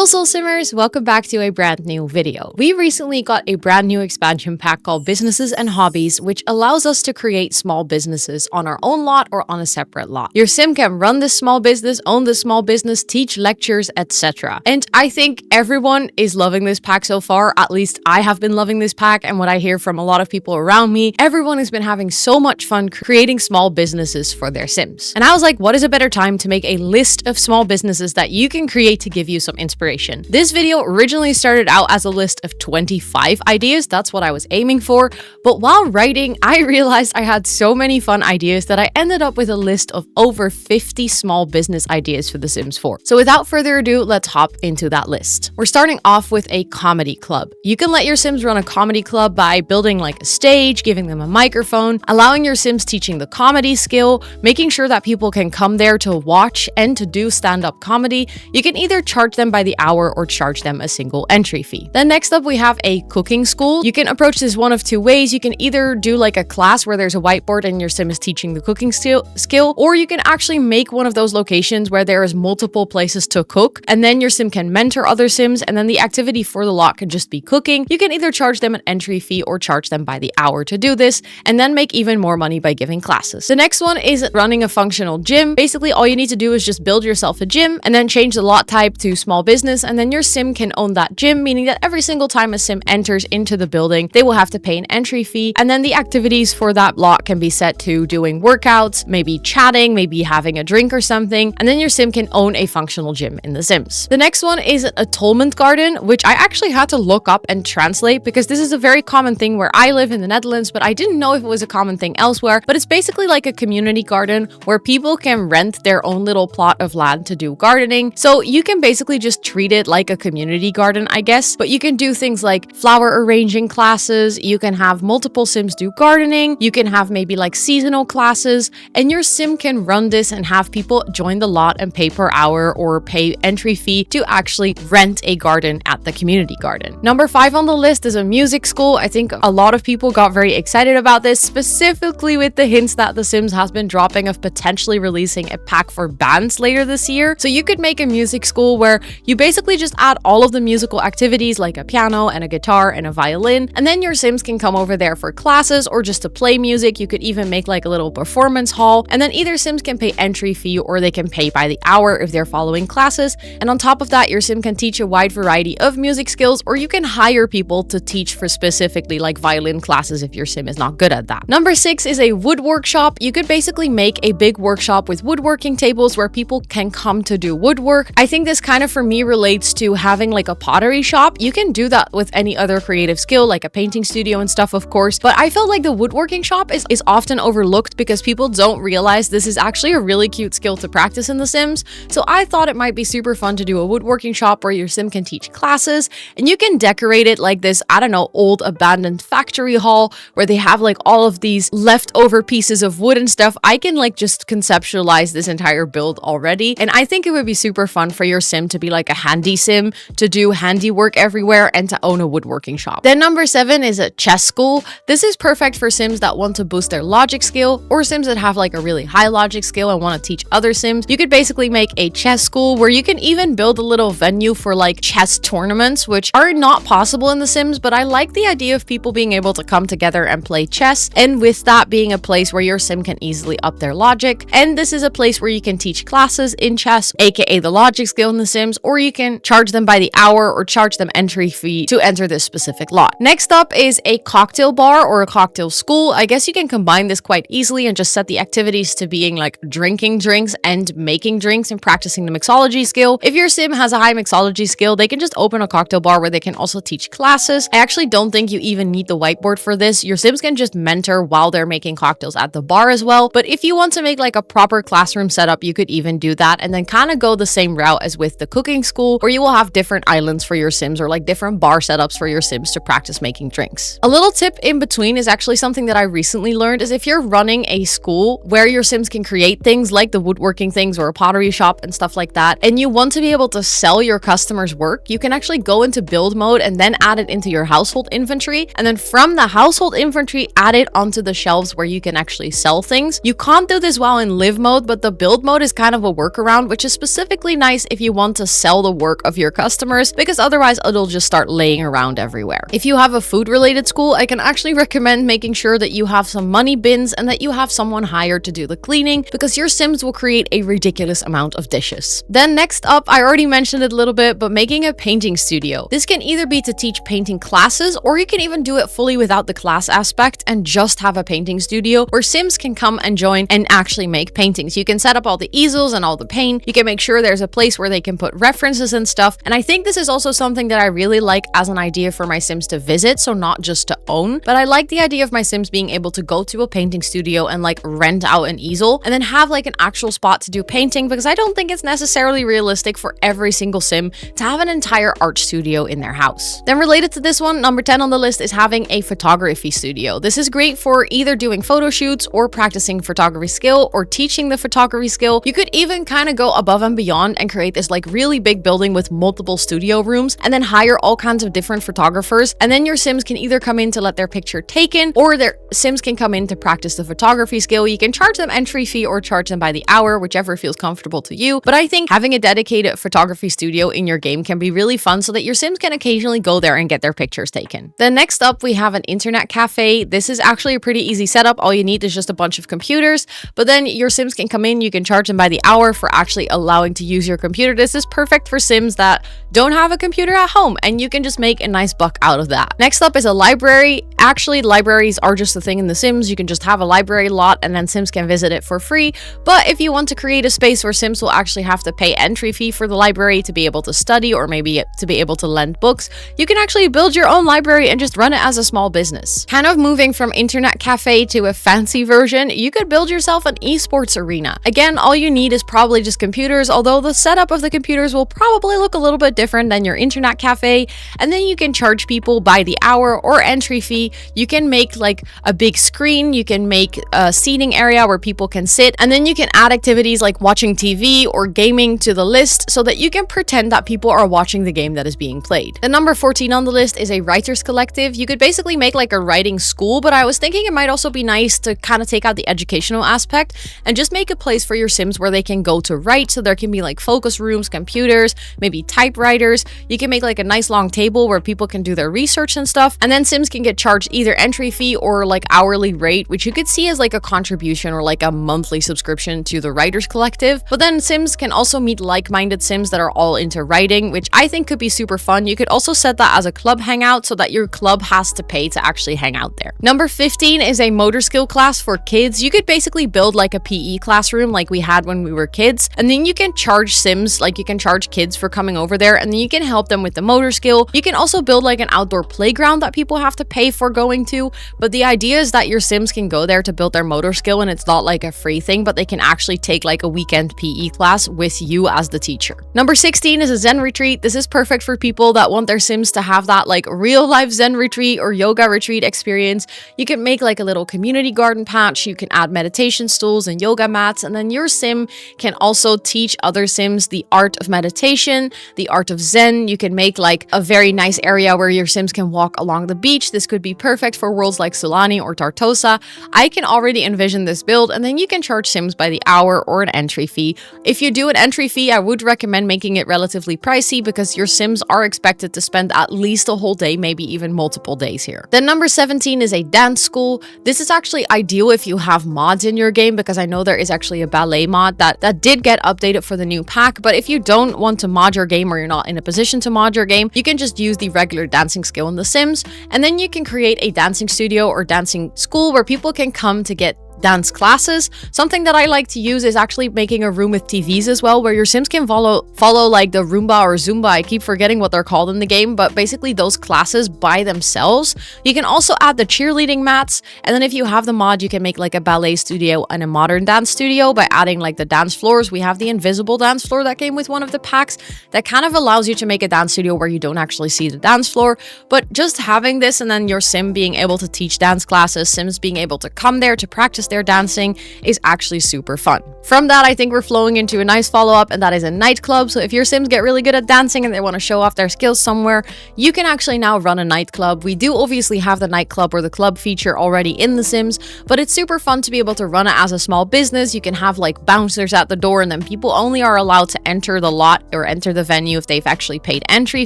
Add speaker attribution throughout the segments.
Speaker 1: Soul Simmers, welcome back to a brand new video. We recently got a brand new expansion pack called Businesses and Hobbies, which allows us to create small businesses on our own lot or on a separate lot. Your sim can run this small business, own this small business, teach lectures, etc. And I think everyone is loving this pack so far. At least I have been loving this pack, and what I hear from a lot of people around me, everyone has been having so much fun creating small businesses for their sims. And I was like, what is a better time to make a list of small businesses that you can create to give you some inspiration? This video originally started out as a list of 25 ideas. That's what I was aiming for. But while writing, I realized I had so many fun ideas that I ended up with a list of over 50 small business ideas for The Sims 4. So without further ado, let's hop into that list. We're starting off with a comedy club. You can let your sims run a comedy club by building like a stage, giving them a microphone, allowing your sims teaching the comedy skill, making sure that people can come there to watch and to do stand-up comedy. You can either charge them by the hour or charge them a single entry fee. Then next up, we have a cooking school. You can approach this one of two ways. You can either do like a class where there's a whiteboard and your sim is teaching the cooking skill, or you can actually make one of those locations where there is multiple places to cook, and then your sim can mentor other sims, and then the activity for the lot can just be cooking. You can either charge them an entry fee or charge them by the hour to do this, and then make even more money by giving classes. The next one is running a functional gym. Basically, all you need to do is just build yourself a gym and then change the lot type to small business, and then your sim can own that gym, meaning that every single time a sim enters into the building, they will have to pay an entry fee, and then the activities for that lot can be set to doing workouts, maybe chatting, maybe having a drink or something, and then your sim can own a functional gym in The Sims. The next one is an atonement garden, which I actually had to look up and translate because this is a very common thing where I live in the Netherlands, but I didn't know if it was a common thing elsewhere. But it's basically like a community garden where people can rent their own little plot of land to do gardening. So you can basically just treat it like a community garden, I guess, but you can do things like flower arranging classes, you can have multiple sims do gardening, you can have maybe like seasonal classes, and your sim can run this and have people join the lot and pay per hour or pay entry fee to actually rent a garden at the community garden. Number 5 on the list is a music school. I think a lot of people got very excited about this, specifically with the hints that The Sims has been dropping of potentially releasing a pack for bands later this year. So you could make a music school where you basically just add all of the musical activities like a piano and a guitar and a violin, and then your sims can come over there for classes or just to play music. You could even make like a little performance hall, and then either sims can pay entry fee or they can pay by the hour if they're following classes. And on top of that, your sim can teach a wide variety of music skills, or you can hire people to teach for specifically like violin classes if your sim is not good at that. Number 6 is a wood workshop. You could basically make a big workshop with woodworking tables where people can come to do woodwork. I think this kind of for me relates to having like a pottery shop. You can do that with any other creative skill like a painting studio and stuff, of course, but I felt like the woodworking shop is often overlooked because people don't realize this is actually a really cute skill to practice in The Sims. So I thought it might be super fun to do a woodworking shop where your sim can teach classes, and you can decorate it like this, I don't know, old abandoned factory hall where they have like all of these leftover pieces of wood and stuff. I can like just conceptualize this entire build already, and I think it would be super fun for your sim to be like a handy sim, to do handiwork everywhere and to own a woodworking shop. Then number 7 is a chess school. This is perfect for sims that want to boost their logic skill, or sims that have like a really high logic skill and want to teach other sims. You could basically make a chess school where you can even build a little venue for like chess tournaments, which are not possible in The Sims, but I like the idea of people being able to come together and play chess, and with that being a place where your sim can easily up their logic. And this is a place where you can teach classes in chess, aka the logic skill in The Sims, or you can charge them by the hour or charge them entry fee to enter this specific lot. Next up is a cocktail bar or a cocktail school. I guess you can combine this quite easily and just set the activities to being like drinking drinks and making drinks and practicing the mixology skill. If your sim has a high mixology skill, they can just open a cocktail bar where they can also teach classes. I actually don't think you even need the whiteboard for this. Your sims can just mentor while they're making cocktails at the bar as well. But if you want to make like a proper classroom setup, you could even do that and then kind of go the same route as with the cooking school, where you will have different islands for your sims or like different bar setups for your sims to practice making drinks. A little tip in between is actually something that I recently learned is if you're running a school where your sims can create things like the woodworking things or a pottery shop and stuff like that, and you want to be able to sell your customers' work, you can actually go into build mode and then add it into your household inventory, and then from the household inventory add it onto the shelves where you can actually sell things. You can't do this while in live mode, but the build mode is kind of a workaround, which is specifically nice if you want to sell the work of your customers, because otherwise it'll just start laying around everywhere. If you have a food related school, I can actually recommend making sure that you have some money bins and that you have someone hired to do the cleaning, because your Sims will create a ridiculous amount of dishes. Then next up, I already mentioned it a little bit, but making a painting studio. This can either be to teach painting classes, or you can even do it fully without the class aspect and just have a painting studio where Sims can come and join and actually make paintings. You can set up all the easels and all the paint. You can make sure there's a place where they can put references and stuff. And I think this is also something that I really like as an idea for my Sims to visit, so not just to own, but I like the idea of my Sims being able to go to a painting studio and like rent out an easel and then have like an actual spot to do painting, because I don't think it's necessarily realistic for every single Sim to have an entire art studio in their house. Then related to this one, number 10 on the list is having a photography studio. This is great for either doing photo shoots or practicing photography skill or teaching the photography skill. You could even kind of go above and beyond and create this like really big building with multiple studio rooms and then hire all kinds of different photographers, and then your Sims can either come in to let their picture taken, or their Sims can come in to practice the photography skill. You can charge them entry fee or charge them by the hour, whichever feels comfortable to you. But I think having a dedicated photography studio in your game can be really fun so that your Sims can occasionally go there and get their pictures taken. Then next up, we have an internet cafe. This is actually a pretty easy setup. All you need is just a bunch of computers, but then your Sims can come in, you can charge them by the hour for actually allowing to use your computer. This is perfect for Sims that don't have a computer at home, and you can just make a nice buck out of that. Next up is a library. Actually, libraries are just a thing in The Sims. You can just have a library lot and then Sims can visit it for free. But if you want to create a space where Sims will actually have to pay entry fee for the library to be able to study, or maybe to be able to lend books, you can actually build your own library and just run it as a small business. Kind of moving from internet cafe to a fancy version, you could build yourself an esports arena. Again, all you need is probably just computers, although the setup of the computers will probably look a little bit different than your internet cafe. And then you can charge people by the hour or entry fee. You can make like a big screen, you can make a seating area where people can sit, and then you can add activities like watching TV or gaming to the list so that you can pretend that people are watching the game that is being played. The number 14 on the list is a writers collective. You could basically make like a writing school, but I was thinking it might also be nice to kind of take out the educational aspect and just make a place for your Sims where they can go to write. So there can be like focus rooms, computers, maybe typewriters. You can make like a nice long table where people can do their research and stuff, and then Sims can get charged either entry fee or like hourly rate, which you could see as like a contribution or like a monthly subscription to the writers collective. But then Sims can also meet like-minded Sims that are all into writing, which I think could be super fun. You could also set that as a club hangout so that your club has to pay to actually hang out there. Number 15 is a motor skill class for kids. You could basically build like a PE classroom like we had when we were kids, and then you can charge Sims, like you can charge kids for coming over there, and then you can help them with the motor skill. You can also build like an outdoor playground that people have to pay for going to, but the idea is that your Sims can go there to build their motor skill, and it's not like a free thing, but they can actually take like a weekend PE class with you as the teacher. Number 16 is a Zen retreat. This is perfect for people that want their Sims to have that like real life Zen retreat or yoga retreat experience. You can make like a little community garden patch. You can add meditation stools and yoga mats, and then your Sim can also teach other Sims the art of meditation, the art of Zen. You can make like a very nice area where your Sims can walk along the beach. This could be perfect for worlds like Sulani or Tartosa. I can already envision this build, and then you can charge Sims by the hour or an entry fee. If you do an entry fee, I would recommend making it relatively pricey because your Sims are expected to spend at least a whole day, maybe even multiple days here. Then number 17 is a dance school. This is actually ideal if you have mods in your game, because I know there is actually a ballet mod that did get updated for the new pack. But if you don't want to mod your game, or you're not in a position to mod your game, you can just use the regular dancing skill in The Sims, and then you can create a dancing studio or dancing school where people can come to get dance classes. Something that I like to use is actually making a room with TVs as well, where your Sims can follow like the Roomba or Zumba. I keep forgetting what they're called in the game, but basically those classes by themselves. You can also add the cheerleading mats, and then if you have the mod, you can make like a ballet studio and a modern dance studio by adding like the dance floors. We have the invisible dance floor that came with one of the packs that kind of allows you to make a dance studio where you don't actually see the dance floor, but just having this and then your Sim being able to teach dance classes, Sims being able to come there to practice practice their dancing is actually super fun. From that, I think we're flowing into a nice follow-up, and that is a nightclub. So if your Sims get really good at dancing and they want to show off their skills somewhere, you can actually now run a nightclub. We do obviously have the nightclub or the club feature already in The Sims, but it's super fun to be able to run it as a small business. You can have like bouncers at the door, and then people only are allowed to enter the lot or enter the venue if they've actually paid entry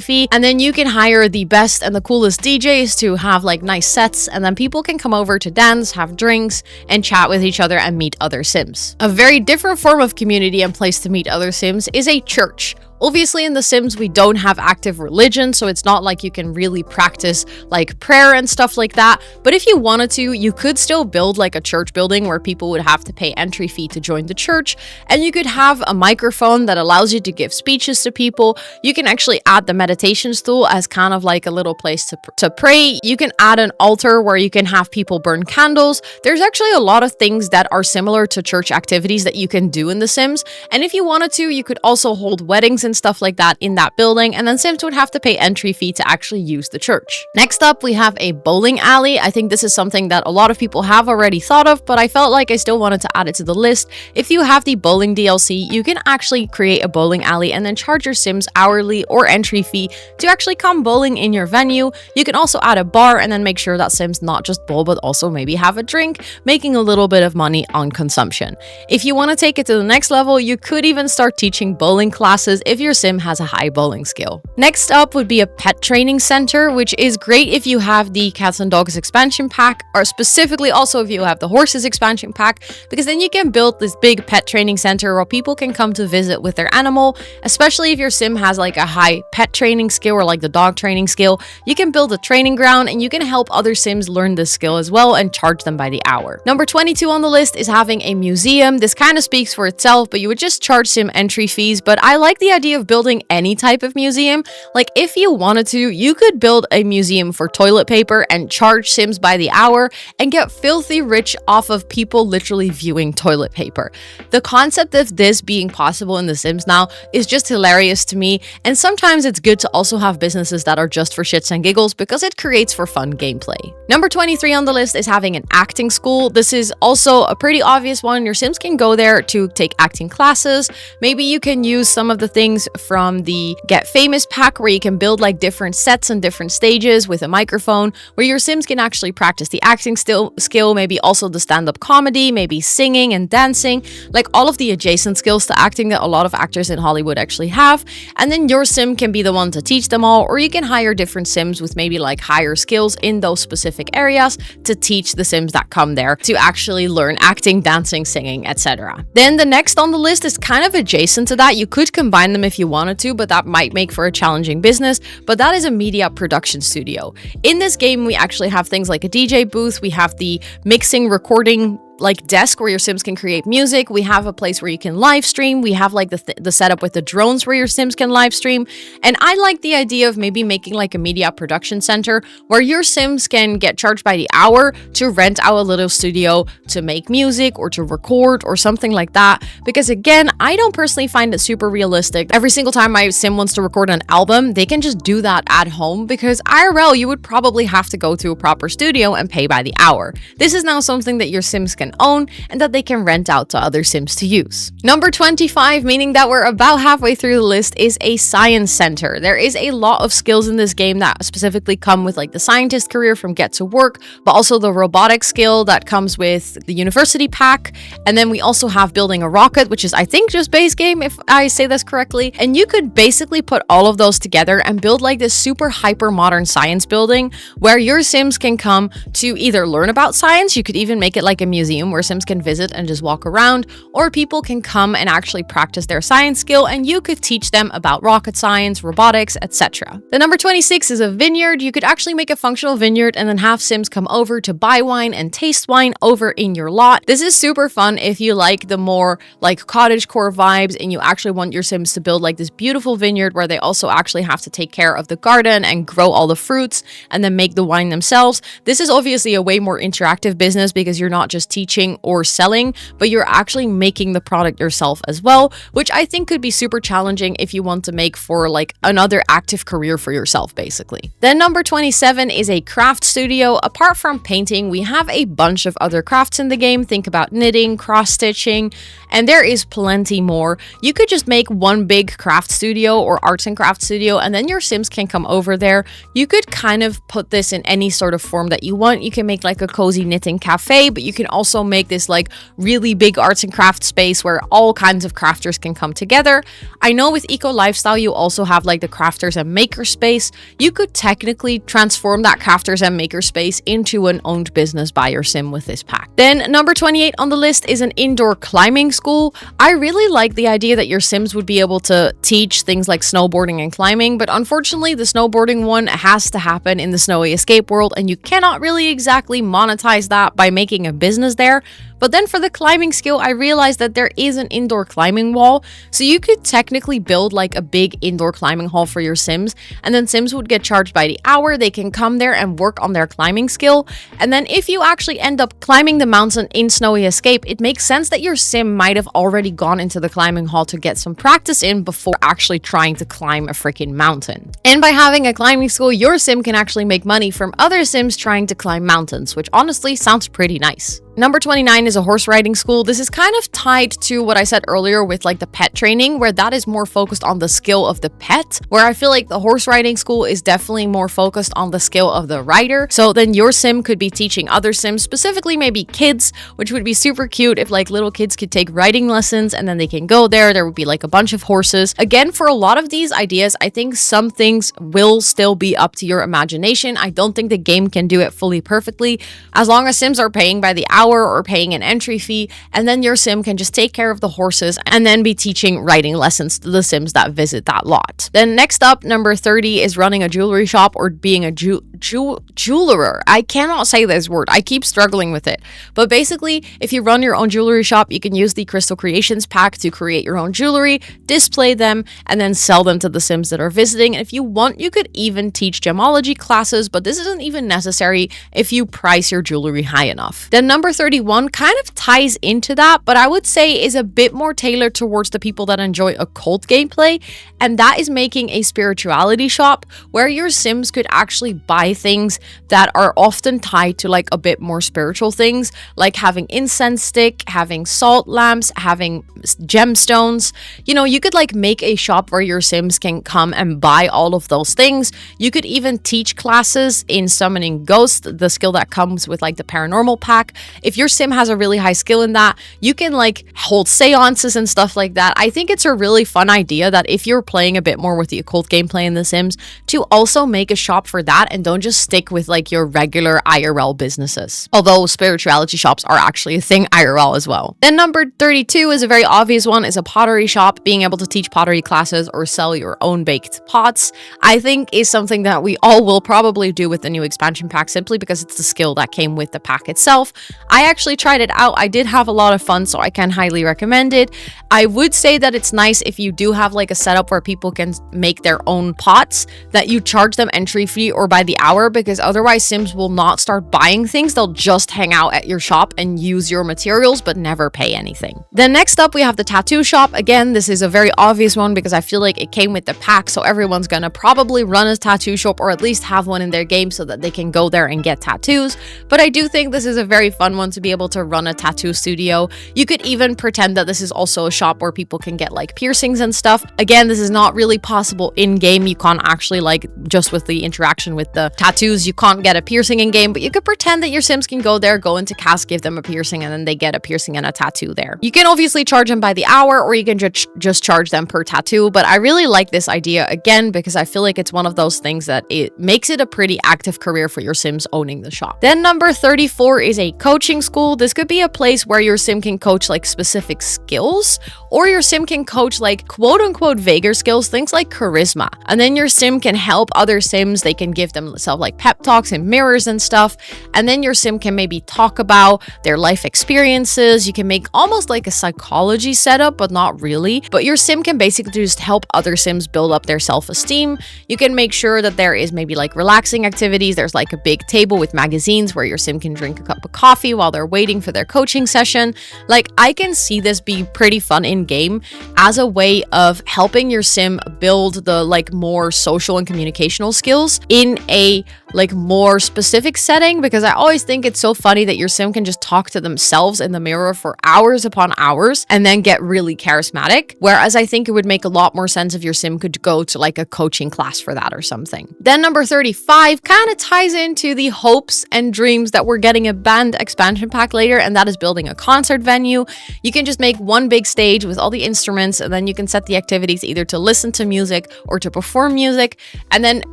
Speaker 1: fee. And then you can hire the best and the coolest DJs to have like nice sets, and then people can come over to dance, have drinks, and chat with each other and meet other Sims. A very different form of community and place to meet other Sims is a church. Obviously, in The Sims, we don't have active religion, so it's not like you can really practice like prayer and stuff like that. But if you wanted to, you could still build like a church building where people would have to pay entry fee to join the church. And you could have a microphone that allows you to give speeches to people. You can actually add the meditation stool as kind of like a little place to pray. You can add an altar where you can have people burn candles. There's actually a lot of things that are similar to church activities that you can do in The Sims. And if you wanted to, you could also hold weddings and stuff like that in that building, and then Sims would have to pay entry fee to actually use the church. Next up, we have a bowling alley. I think this is something that a lot of people have already thought of, but I felt like I still wanted to add it to the list. If you have the bowling DLC, you can actually create a bowling alley and then charge your Sims hourly or entry fee to actually come bowling in your venue. You can also add a bar and then make sure that Sims not just bowl, but also maybe have a drink, making a little bit of money on consumption. If you want to take it to the next level, you could even start teaching bowling classes if your Sim has a high bowling skill. Next up would be a pet training center, which is great if you have the cats and dogs expansion pack, or specifically also if you have the horses expansion pack, because then you can build this big pet training center where people can come to visit with their animal. Especially if your Sim has like a high pet training skill or like the dog training skill, you can build a training ground and you can help other Sims learn this skill as well and charge them by the hour. Number 22 on the list is having a museum. This kind of speaks for itself, but you would just charge Sim entry fees. But I like the idea of building any type of museum. Like if you wanted to, you could build a museum for toilet paper and charge Sims by the hour and get filthy rich off of people literally viewing toilet paper. The concept of this being possible in The Sims now is just hilarious to me, and sometimes it's good to also have businesses that are just for shits and giggles because it creates for fun gameplay. Number 23 on the list is having an acting school. This is also a pretty obvious one. Your Sims can go there to take acting classes. Maybe you can use some of the things from the Get Famous pack where you can build like different sets and different stages with a microphone where your Sims can actually practice the acting skill, maybe also the stand-up comedy, maybe singing and dancing, like all of the adjacent skills to acting that a lot of actors in Hollywood actually have. And then your Sim can be the one to teach them all, or you can hire different Sims with maybe like higher skills in those specific areas to teach the Sims that come there to actually learn acting, dancing, singing, etc. Then the next on the list is kind of adjacent to that. You could combine them if you wanted to, but that might make for a challenging business, but that is a media production studio. In this game, we actually have things like a DJ booth, we have the mixing, recording like desk where your Sims can create music. We have a place where you can live stream. We have like the setup with the drones where your Sims can live stream. And I like the idea of maybe making like a media production center where your Sims can get charged by the hour to rent out a little studio to make music or to record or something like that. Because again, I don't personally find it super realistic. Every single time my Sim wants to record an album, they can just do that at home, because IRL, you would probably have to go to a proper studio and pay by the hour. This is now something that your Sims can own and that they can rent out to other Sims to use. Number 25, meaning that we're about halfway through the list, is a science center. There is a lot of skills in this game that specifically come with like the scientist career from Get to Work, but also the robotics skill that comes with the university pack. And then we also have building a rocket, which is I think just base game if I say this correctly. And you could basically put all of those together and build like this super hyper modern science building where your Sims can come to either learn about science. You could even make it like a museum where Sims can visit and just walk around, or people can come and actually practice their science skill and you could teach them about rocket science, robotics, etc. The number 26 is a vineyard. You could actually make a functional vineyard and then have Sims come over to buy wine and taste wine over in your lot. This is super fun if you like the more like cottagecore vibes and you actually want your Sims to build like this beautiful vineyard where they also actually have to take care of the garden and grow all the fruits and then make the wine themselves. This is obviously a way more interactive business because you're not just teaching teaching or selling, but you're actually making the product yourself as well, which I think could be super challenging if you want to make for like another active career for yourself, basically. Then number 27 is a craft studio. Apart from painting, we have a bunch of other crafts in the game. Think about knitting, cross-stitching, and there is plenty more. You could just make one big craft studio or arts and crafts studio, and then your Sims can come over there. You could kind of put this in any sort of form that you want. You can make like a cozy knitting cafe, but you can also make this like really big arts and crafts space where all kinds of crafters can come together. I know with Eco Lifestyle, you also have like the crafters and maker space. You could technically transform that crafters and maker space into an owned business by your Sim with this pack. Then number 28 on the list is an indoor climbing school. I really like the idea that your Sims would be able to teach things like snowboarding and climbing, but unfortunately the snowboarding one has to happen in the Snowy Escape world, and you cannot really exactly monetize that by making a business there. But then for the climbing skill, I realized that there is an indoor climbing wall. So you could technically build like a big indoor climbing hall for your Sims, and then Sims would get charged by the hour. They can come there and work on their climbing skill. And then if you actually end up climbing the mountain in Snowy Escape, it makes sense that your Sim might have already gone into the climbing hall to get some practice in before actually trying to climb a freaking mountain. And by having a climbing school, your Sim can actually make money from other Sims trying to climb mountains, which honestly sounds pretty nice. Number 29 is a horse riding school. This is kind of tied to what I said earlier with like the pet training, where that is more focused on the skill of the pet, where I feel like the horse riding school is definitely more focused on the skill of the rider. So then your Sim could be teaching other Sims, specifically maybe kids, which would be super cute if like little kids could take riding lessons and then they can go there. There would be like a bunch of horses. Again, for a lot of these ideas, I think some things will still be up to your imagination. I don't think the game can do it fully perfectly. As long as Sims are paying by the hour or paying an entry fee, and then your Sim can just take care of the horses and then be teaching riding lessons to the Sims that visit that lot. Then next up, number 30 is running a jewelry shop or being a jeweler. I cannot say this word. I keep struggling with it. But basically, if you run your own jewelry shop, you can use the Crystal Creations pack to create your own jewelry, display them, and then sell them to the Sims that are visiting. And if you want, you could even teach gemology classes, but this isn't even necessary if you price your jewelry high enough. Then number 31 kind of ties into that, but I would say is a bit more tailored towards the people that enjoy occult gameplay, and that is making a spirituality shop where your Sims could actually buy things that are often tied to like a bit more spiritual things, like having incense stick, having salt lamps, having gemstones. You know, you could like make a shop where your Sims can come and buy all of those things. You could even teach classes in summoning ghosts, the skill that comes with like the paranormal pack. If your Sim has a really high skill in that, you can like hold seances and stuff like that. I think it's a really fun idea that if you're playing a bit more with the occult gameplay in The Sims, to also make a shop for that and don't just stick with like your regular IRL businesses. Although spirituality shops are actually a thing IRL as well. Then number 32 is a very obvious one, is a pottery shop. Being able to teach pottery classes or sell your own baked pots, I think is something that we all will probably do with the new expansion pack, simply because it's the skill that came with the pack itself. I actually tried it out. I did have a lot of fun, so I can highly recommend it. I would say that it's nice if you do have like a setup where people can make their own pots, that you charge them entry fee or by the hour, because otherwise Sims will not start buying things. They'll just hang out at your shop and use your materials but never pay anything. Then next up we have the tattoo shop. Again, this is a very obvious one because I feel like it came with the pack, so everyone's gonna probably run a tattoo shop or at least have one in their game so that they can go there and get tattoos. But I do think this is a very fun one to be able to run a tattoo studio. You could even pretend that this is also a shop where people can get like piercings and stuff. Again, this is not really possible in game. You can't actually like just with the interaction with the tattoos, you can't get a piercing in game, but you could pretend that your Sims can go there, go into cast, give them a piercing, and then they get a piercing and a tattoo there. You can obviously charge them by the hour, or you can just charge them per tattoo, but I really like this idea again because I feel like it's one of those things that it makes it a pretty active career for your Sims owning the shop. Then number 34 is a coaching school. This could be a place where your Sim can coach like specific skills, or your sim can coach like quote unquote vaguer skills, things like charisma. And then your sim can help other sims. They can give themselves like pep talks and mirrors and stuff. And then your sim can maybe talk about their life experiences. You can make almost like a psychology setup, but not really. But your sim can basically just help other sims build up their self-esteem. You can make sure that there is maybe like relaxing activities. There's like a big table with magazines where your sim can drink a cup of coffee while they're waiting for their coaching session. Like, I can see this be pretty fun in game as a way of helping your sim build the like more social and communicational skills in a like more specific setting, because I always think it's so funny that your sim can just talk to themselves in the mirror for hours upon hours and then get really charismatic. Whereas I think it would make a lot more sense if your sim could go to like a coaching class for that or something. Then number 35 kind of ties into the hopes and dreams that we're getting a band expansion pack later, and that is building a concert venue. You can just make one big stage with all the instruments, and then you can set the activities either to listen to music or to perform music. And then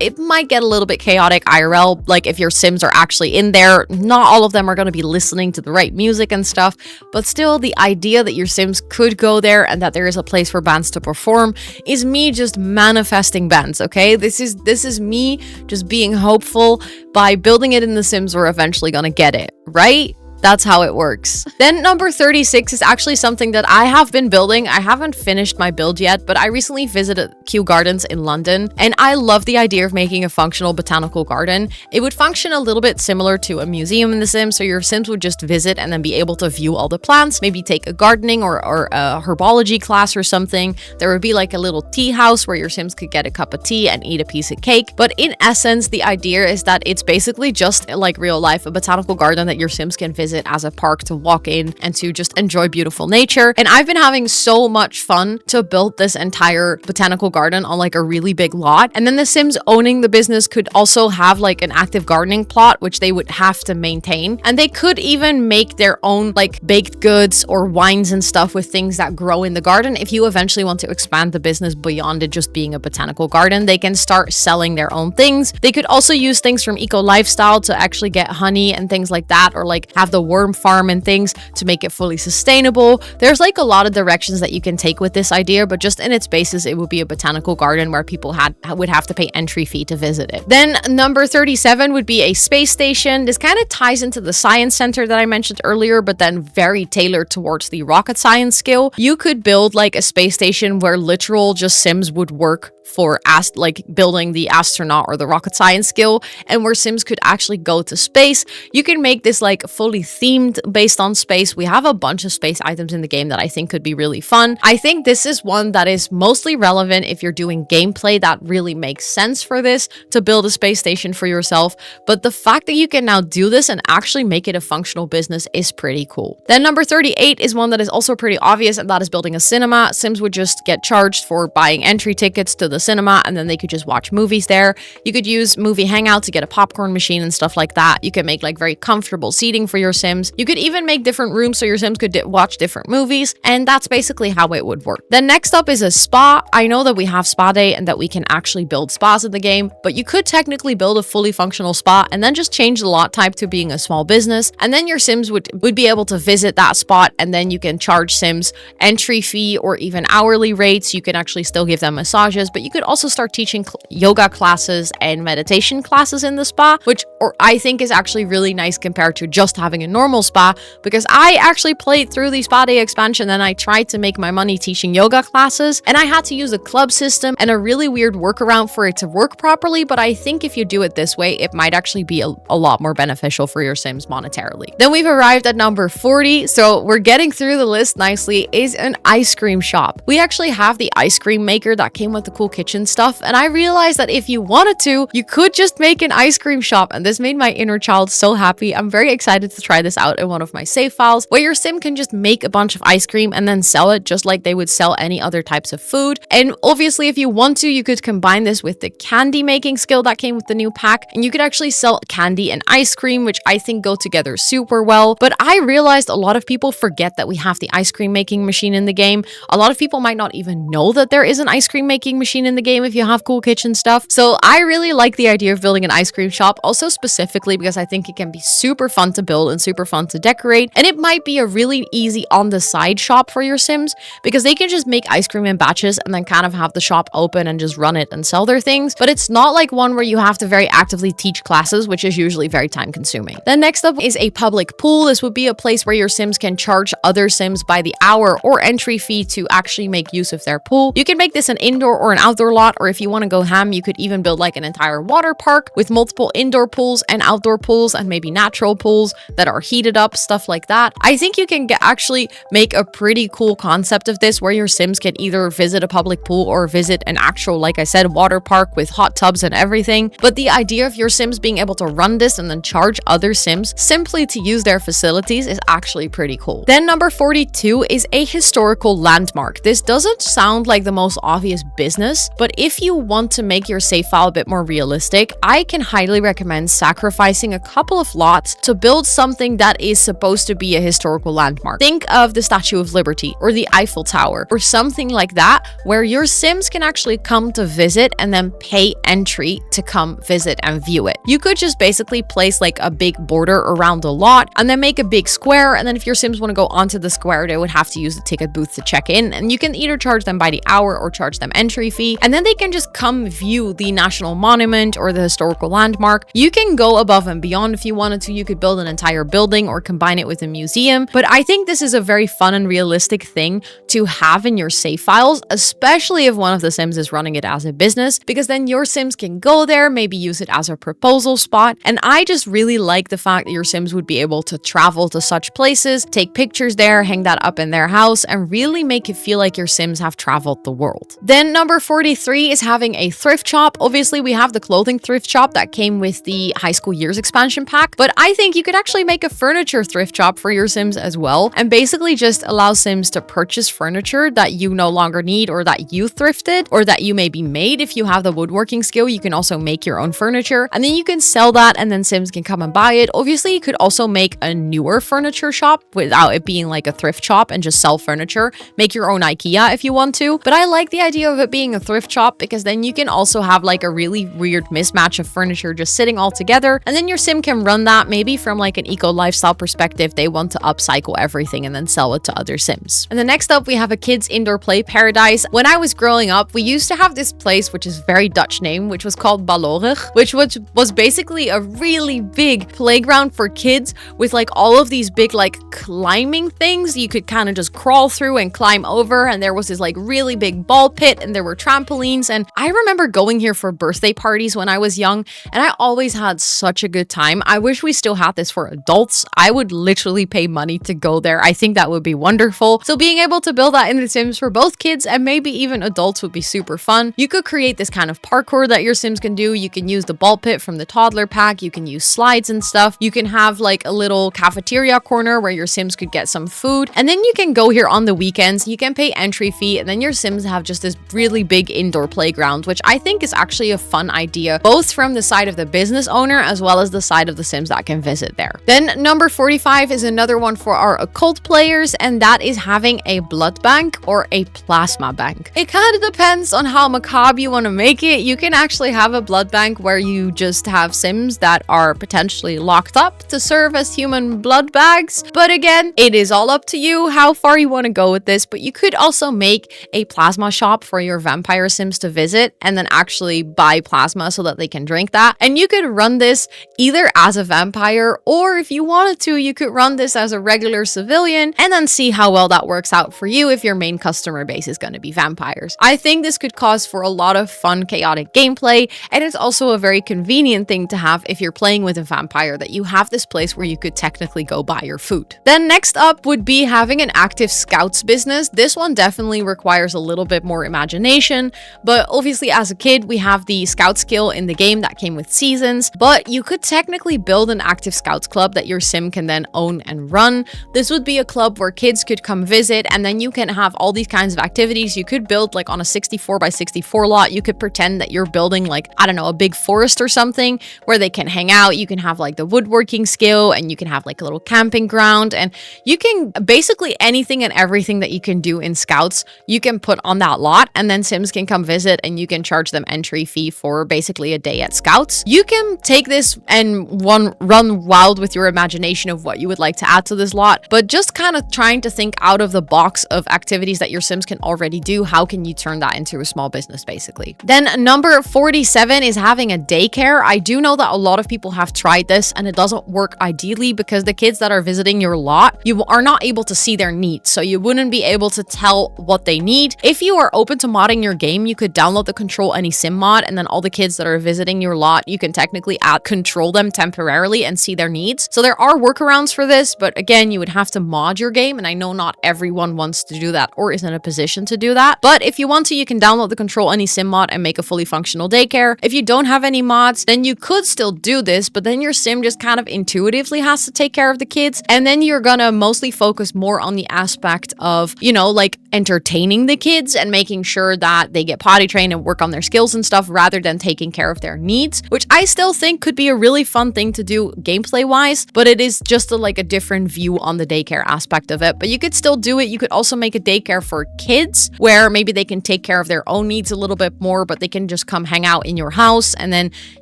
Speaker 1: it might get a little bit chaotic IRL, like if your sims are actually in there, not all of them are going to be listening to the right music and stuff, but still the idea that your sims could go there and that there is a place for bands to perform is me just manifesting bands, okay? This is me just being hopeful. By building it in The Sims, we're eventually gonna get it, right? That's how it works. Then number 36 is actually something that I have been building. I haven't finished my build yet, but I recently visited Kew Gardens in London, and I love the idea of making a functional botanical garden. It would function a little bit similar to a museum in The Sims, so your Sims would just visit and then be able to view all the plants, maybe take a gardening or a herbology class or something. There would be like a little tea house where your Sims could get a cup of tea and eat a piece of cake. But in essence, the idea is that it's basically just like real life, a botanical garden that your Sims can visit as a park to walk in and to just enjoy beautiful nature. And I've been having so much fun to build this entire botanical garden on like a really big lot. And then the Sims owning the business could also have like an active gardening plot, which they would have to maintain. And they could even make their own like baked goods or wines and stuff with things that grow in the garden. If you eventually want to expand the business beyond it just being a botanical garden, they can start selling their own things. They could also use things from Eco Lifestyle to actually get honey and things like that, or like have the worm farm and things to make it fully sustainable. There's like a lot of directions that you can take with this idea, but just in its basis, it would be a botanical garden where people would have to pay entry fee to visit it. Then number 37 would be a space station. This kind of ties into the science center that I mentioned earlier, but then very tailored towards the rocket science skill. You could build like a space station where literal just Sims would work for like building the astronaut or the rocket science skill, and where Sims could actually go to space. You can make this like fully themed based on space. We have a bunch of space items in the game that I think could be really fun. I think this is one that is mostly relevant if you're doing gameplay that really makes sense for this, to build a space station for yourself. But the fact that you can now do this and actually make it a functional business is pretty cool. Then number 38 is one that is also pretty obvious, and that is building a cinema. Sims would just get charged for buying entry tickets to the cinema, and then they could just watch movies there. You could use Movie Hangout to get a popcorn machine and stuff like that. You can make like very comfortable seating for your Sims. You could even make different rooms so your Sims could watch different movies, and that's basically how it would work. Then next up is a spa. I know that we have Spa Day and that we can actually build spas in the game, but you could technically build a fully functional spa and then just change the lot type to being a small business, and then your Sims would be able to visit that spot, and then you can charge Sims entry fee or even hourly rates. You can actually still give them massages, but you could also start teaching yoga classes and meditation classes in the spa, which I think is actually really nice compared to just having a normal spa, because I actually played through the Spa Day expansion and I tried to make my money teaching yoga classes, and I had to use a club system and a really weird workaround for it to work properly. But I think if you do it this way, it might actually be a lot more beneficial for your Sims monetarily. Then we've arrived at number 40, so we're getting through the list nicely, is an ice cream shop. We actually have the ice cream maker that came with the cool kitchen stuff, and I realized that if you wanted to, you could just make an ice cream shop, and this made my inner child so happy. I'm very excited to try this out in one of my save files, where your Sim can just make a bunch of ice cream and then sell it just like they would sell any other types of food. And obviously, if you want to, you could combine this with the candy making skill that came with the new pack, and you could actually sell candy and ice cream, which I think go together super well. But I realized a lot of people forget that we have the ice cream making machine in the game. A lot of people might not even know that there is an ice cream making machine machine in the game if you have cool kitchen stuff. So I really like the idea of building an ice cream shop, also specifically because I think it can be super fun to build and super fun to decorate. And it might be a really easy on the side shop for your Sims because they can just make ice cream in batches and then kind of have the shop open and just run it and sell their things. But it's not like one where you have to very actively teach classes, which is usually very time consuming. Then next up is a public pool. This would be a place where your Sims can charge other Sims by the hour or entry fee to actually make use of their pool. You can make this an indoor or an outdoor lot, or if you want to go ham, you could even build like an entire water park with multiple indoor pools and outdoor pools and maybe natural pools that are heated up, stuff like that. I think you can actually make a pretty cool concept of this where your Sims can either visit a public pool or visit an actual, like I said, water park with hot tubs and everything. But the idea of your Sims being able to run this and then charge other Sims simply to use their facilities is actually pretty cool. Then number 42 is a historical landmark. This doesn't sound like the most obvious business, but if you want to make your save file a bit more realistic, I can highly recommend sacrificing a couple of lots to build something that is supposed to be a historical landmark. Think of the Statue of Liberty or the Eiffel Tower or something like that, where your Sims can actually come to visit and then pay entry to come visit and view it. You could just basically place like a big border around the lot and then make a big square, and then if your Sims want to go onto the square, they would have to use the ticket booth to check in, and you can either charge them by the hour or charge them entry fee, and then they can just come view the national monument or the historical landmark. You can go above and beyond if you wanted to. You could build an entire building or combine it with a museum, but I think this is a very fun and realistic thing to have in your save files, especially if one of the Sims is running it as a business, because then your Sims can go there, maybe use it as a proposal spot. And I just really like the fact that your Sims would be able to travel to such places, take pictures there, hang that up in their house, and really make it feel like your Sims have traveled the world. Then number 43 is having a thrift shop. Obviously, we have the clothing thrift shop that came with the high school years expansion pack, but I think you could actually make a furniture thrift shop for your Sims as well, and basically just allow Sims to purchase furniture that you no longer need or that you thrifted or that you maybe made. If you have the woodworking skill, you can also make your own furniture and then you can sell that and then Sims can come and buy it. Obviously, you could also make a newer furniture shop without it being like a thrift shop and just sell furniture. Make your own IKEA if you want to, but I like the idea of it being a thrift shop because then you can also have like a really weird mismatch of furniture just sitting all together, and then your Sim can run that maybe from like an eco lifestyle perspective. They want to upcycle everything and then sell it to other Sims. And then next up, we have a kids indoor play paradise. When I was growing up, we used to have this place, which is very Dutch name, which was called Ballorig, which was basically a really big playground for kids with like all of these big like climbing things you could kind of just crawl through and climb over, and there was this like really big ball pit and there were trampolines, and I remember going here for birthday parties when I was young and I always had such a good time. I wish we still had this for adults. I would literally pay money to go there. I think that would be wonderful. So being able to build that in The Sims for both kids and maybe even adults would be super fun. You could create this kind of parkour that your Sims can do. You can use the ball pit from the toddler pack. You can use slides and stuff. You can have like a little cafeteria corner where your Sims could get some food. And then you can go here on the weekends. You can pay entry fee, and then your Sims have just this really big indoor playground, which I think is actually a fun idea, both from the side of the business owner as well as the side of the Sims that can visit there. Then number 45 is another one for our occult players, and that is having a blood bank or a plasma bank. It kind of depends on how macabre you want to make it. You can actually have a blood bank where you just have Sims that are potentially locked up to serve as human blood bags, but again, it is all up to you how far you want to go with this. But you could also make a plasma shop for your vampire Sims to visit and then actually buy plasma so that they can drink that, and you could run this either as a vampire, or if you wanted to, you could run this as a regular civilian and then see how well that works out for you if your main customer base is going to be vampires. I think this could cause for a lot of fun, chaotic gameplay, and it's also a very convenient thing to have if you're playing with a vampire, that you have this place where you could technically go buy your food. Then next up would be having an active scouts business. This one definitely requires a little bit more imagination, but obviously as a kid, we have the scout skill in the game that came with seasons, but you could technically build an active scouts club that your Sim can then own and run. This would be a club where kids could come visit, and then you can have all these kinds of activities. You could build like on a 64 by 64 lot. You could pretend that you're building like, I don't know, a big forest or something where they can hang out. You can have like the woodworking skill, and you can have like a little camping ground, and you can basically anything and everything that you can do in scouts, you can put on that lot, and then Sims Sims can come visit and you can charge them entry fee for basically a day at Scouts. You can take this and run wild with your imagination of what you would like to add to this lot, but just kind of trying to think out of the box of activities that your Sims can already do. How can you turn that into a small business, basically? Then number 47 is having a daycare. I do know that a lot of people have tried this and it doesn't work ideally because the kids that are visiting your lot, you are not able to see their needs, so you wouldn't be able to tell what they need. If you are open to modding your game, you could download the Control Any Sim mod, and then all the kids that are visiting your lot, you can technically control them temporarily and see their needs. So there are workarounds for this, but again, you would have to mod your game, and I know not everyone wants to do that or is in a position to do that. But if you want to, you can download the Control Any Sim mod and make a fully functional daycare. If you don't have any mods, then you could still do this, but then your Sim just kind of intuitively has to take care of the kids, and then you're gonna mostly focus more on the aspect of, you know, like entertaining the kids and making sure that they get potty trained and work on their skills and stuff rather than taking care of their needs, which I still think could be a really fun thing to do gameplay wise, but it is just like a different view on the daycare aspect of it. But you could still do it. You could also make a daycare for kids where maybe they can take care of their own needs a little bit more, but they can just come hang out in your house, and then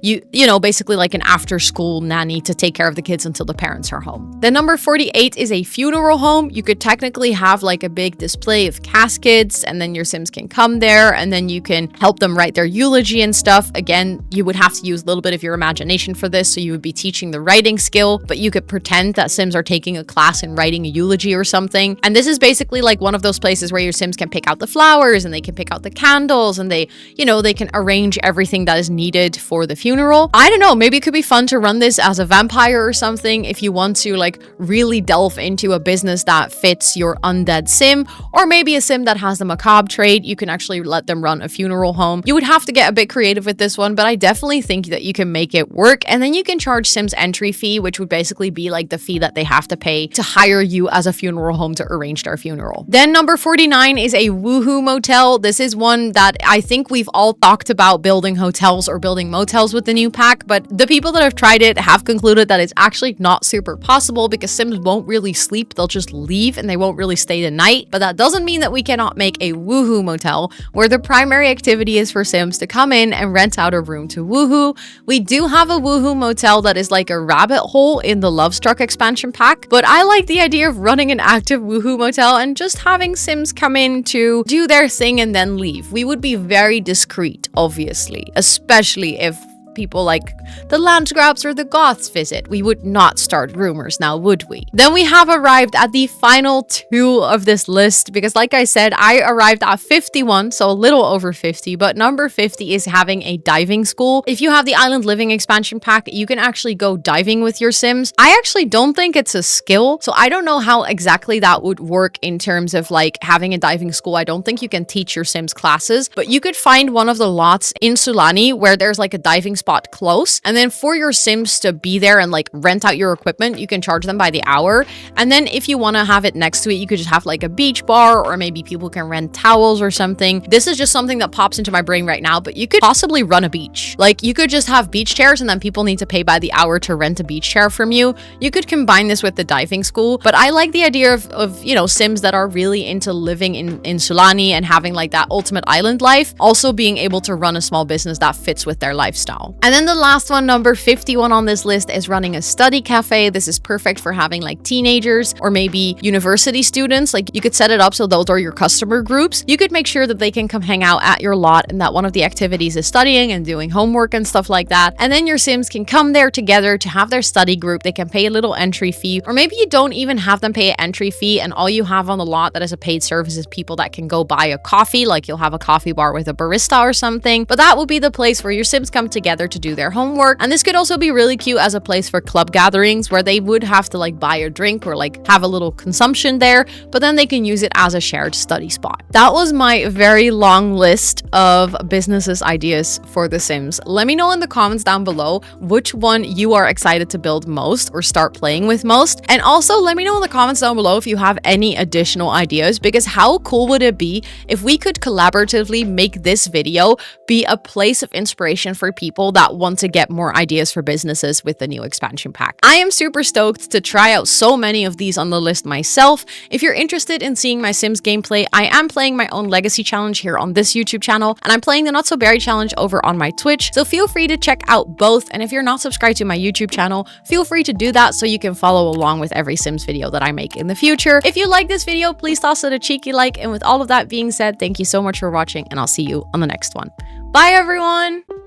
Speaker 1: you know, basically like an after school nanny to take care of the kids until the parents are home. Then number 48 is a funeral home. You could technically have like a big display of caskets, and then your Sims can come there and then you can help them write their eulogy and stuff. Again, you would have to use a little bit of your imagination for this, so you would be teaching the writing skill, but you could pretend that Sims are taking a class in writing a eulogy or something. And this is basically like one of those places where your Sims can pick out the flowers and they can pick out the candles and they, you know, they can arrange everything that is needed for the funeral. I don't know, maybe it could be fun to run this as a vampire or something if you want to like really delve into a business that fits your undead Sim, or maybe a Sim that has the macabre trait. You can actually let them run a funeral home. You would have to get a bit creative with this one, but I definitely think that you can make it work. And then you can charge Sims entry fee, which would basically be like the fee that they have to pay to hire you as a funeral home to arrange their funeral. Then number 49 is a woohoo motel. This is one that I think we've all talked about building hotels or building motels with the new pack, but the people that have tried it have concluded that it's actually not super possible because Sims won't really sleep. They'll just leave and they won't really stay the night. But that doesn't mean that we cannot make a woohoo motel where the primary activity is for Sims to come in and rent out a room to woohoo. We do have a woohoo motel that is like a rabbit hole in the Lovestruck expansion pack, but I like the idea of running an active woohoo motel and just having Sims come in to do their thing and then leave. We would be very discreet, obviously, especially if people like the Landgrabs or the Goths visit. We would not start rumors now, would we? Then we have arrived at the final two of this list because like I said, I arrived at 51, so a little over 50, but number 50 is having a diving school. If you have the Island Living expansion pack, you can actually go diving with your Sims. I actually don't think it's a skill, so I don't know how exactly that would work in terms of like having a diving school. I don't think you can teach your Sims classes, but you could find one of the lots in Sulani where there's like a diving spot close, and then for your Sims to be there and like rent out your equipment, you can charge them by the hour. And then if you want to have it next to it, you could just have like a beach bar, or maybe people can rent towels or something. This is just something that pops into my brain right now, but you could possibly run a beach. Like you could just have beach chairs and then people need to pay by the hour to rent a beach chair from you. You could combine this with the diving school, but I like the idea of you know, Sims that are really into living in Sulani and having like that ultimate island life, also being able to run a small business that fits with their lifestyle. And then the last one, number 51 on this list, is running a study cafe. This is perfect for having like teenagers or maybe university students. Like you could set it up so those are your customer groups. You could make sure that they can come hang out at your lot and that one of the activities is studying and doing homework and stuff like that. And then your Sims can come there together to have their study group. They can pay a little entry fee, or maybe you don't even have them pay an entry fee and all you have on the lot that is a paid service is people that can go buy a coffee. Like you'll have a coffee bar with a barista or something, but that will be the place where your Sims come together to do their homework. And this could also be really cute as a place for club gatherings where they would have to like buy a drink or like have a little consumption there, but then they can use it as a shared study spot. That was my very long list of businesses ideas for The Sims. Let me know in the comments down below which one you are excited to build most or start playing with most. And also let me know in the comments down below if you have any additional ideas, because how cool would it be if we could collaboratively make this video be a place of inspiration for people people that want to get more ideas for businesses with the new expansion pack. I am super stoked to try out so many of these on the list myself. If you're interested in seeing my Sims gameplay, I am playing my own legacy challenge here on this YouTube channel, and I'm playing the Not So Berry challenge over on my Twitch, so feel free to check out both. And if you're not subscribed to my YouTube channel, feel free to do that so you can follow along with every Sims video that I make in the future. If you like this video, please toss it a cheeky like, and with all of that being said, thank you so much for watching, and I'll see you on the next one. Bye everyone!